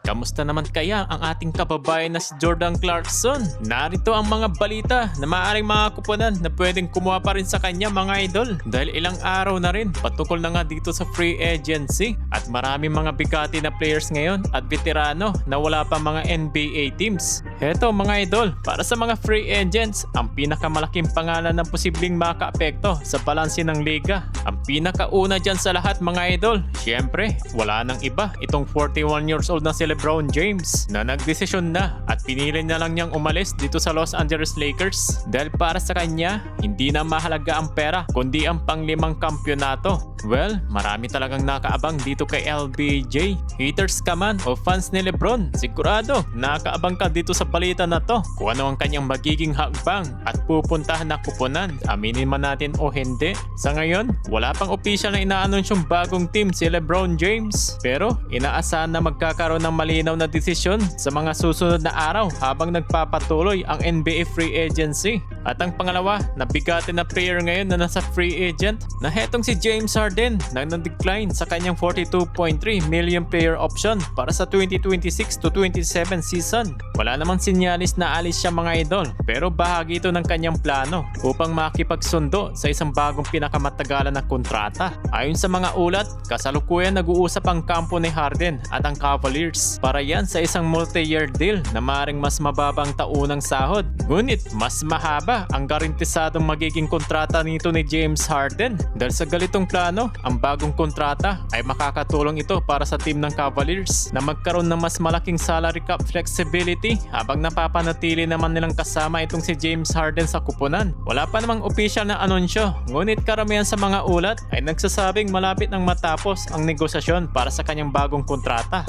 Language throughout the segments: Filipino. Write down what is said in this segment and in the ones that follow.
Kamusta naman kaya ang ating kababayan na si Jordan Clarkson? Narito ang mga balita na maaaring mga kuponan na pwedeng kumuha pa rin sa kanya mga idol. Dahil ilang araw na rin patungkol na nga dito sa free agency. At maraming mga bigati na players ngayon at veterano na wala pa mga NBA teams. Heto mga idol, para sa mga free agents, ang pinakamalaking pangalan ng posibleng makaapekto sa balanse ng liga. Ang pinakauna dyan sa lahat mga idol, syempre, wala nang iba itong 41 years old na si LeBron James na nagdesisyon na at pinili na lang niyang umalis dito sa Los Angeles Lakers dahil para sa kanya, hindi na mahalaga ang pera kundi ang panglimang kampyonato. Well, marami talagang nakaabang dito kay LBJ. Haters ka man o fans ni LeBron, sigurado nakaabang ka dito sa balita na to kung ano ang kanyang magiging hakbang at pupuntahan na kuponan. Aminin man natin o hindi. Sa ngayon, wala pang official na inaanunsyong bagong team si LeBron James. Pero inaasahan na magkakaroon ng malinaw na desisyon sa mga susunod na araw habang nagpapatuloy ang NBA free agency. At ang pangalawa na bigati na player ngayon na nasa free agent na hetong si James Harden na nag-decline sa kanyang 42.3 million player option para sa 2026 to 27 season. Wala namang sinyalis na alis siya mga idol pero bahagi ito ng kanyang plano upang makipagsundo sa isang bagong pinakamatagalan na kontrata. Ayon sa mga ulat, kasalukuyan nag-uusap ang kampo ni Harden at ang Cavaliers para yan sa isang multi-year deal na maaaring mas mababang taunang sahod. Ngunit mas mahaba ang garantisadong magiging kontrata nito ni James Harden. Dahil sa galitong plano, ang bagong kontrata ay makakatulong ito para sa team ng Cavaliers na magkaroon ng mas malaking salary cap flexibility habang napapanatili naman nilang kasama itong si James Harden sa kuponan. Wala pa namang official na anunsyo, ngunit karamihan sa mga ulat ay nagsasabing malapit nang matapos ang negosasyon para sa kanyang bagong kontrata.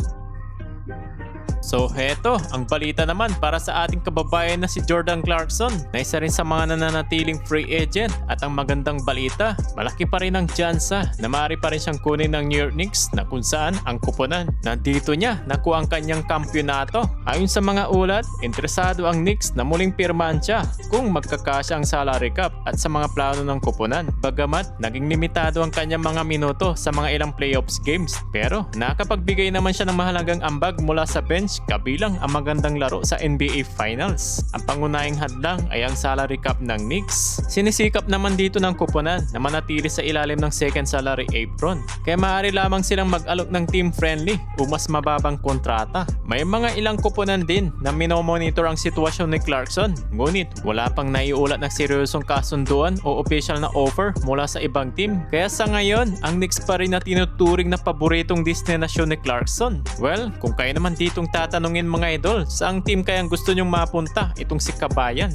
So heto, ang balita naman para sa ating kababayan na si Jordan Clarkson na isa rin sa mga nananatiling free agent at ang magandang balita, malaki pa rin ang tsansa na maaari pa rin siyang kunin ng New York Knicks na kung saan ang kuponan nandito niya nakuha ang kanyang kampyonato. Ayon sa mga ulat, interesado ang Knicks na muling pirmahan siya kung magkakasya ang salary cap at sa mga plano ng kuponan. Bagamat naging limitado ang kanyang mga minuto sa mga ilang playoffs games pero nakapagbigay naman siya ng mahalagang ambag mula sa bench kabilang ang magandang laro sa NBA Finals. Ang pangunahing hadlang ay ang salary cap ng Knicks. Sinisikap naman dito ng kuponan na manatili sa ilalim ng second salary apron. Kaya maaari lamang silang mag-alok ng team-friendly o mas mababang kontrata. May mga ilang kuponan din na minomonitor ang sitwasyon ni Clarkson. Ngunit wala pang naiulat na seryosong kasunduan o official na offer mula sa ibang team. Kaya sa ngayon, ang Knicks pa rin na tinuturing na paboritong destinasyon ni Clarkson. Well, kung kayo naman ditong tatanungin mga idol, saang team kayang gusto nyong mapunta itong si Kabayan?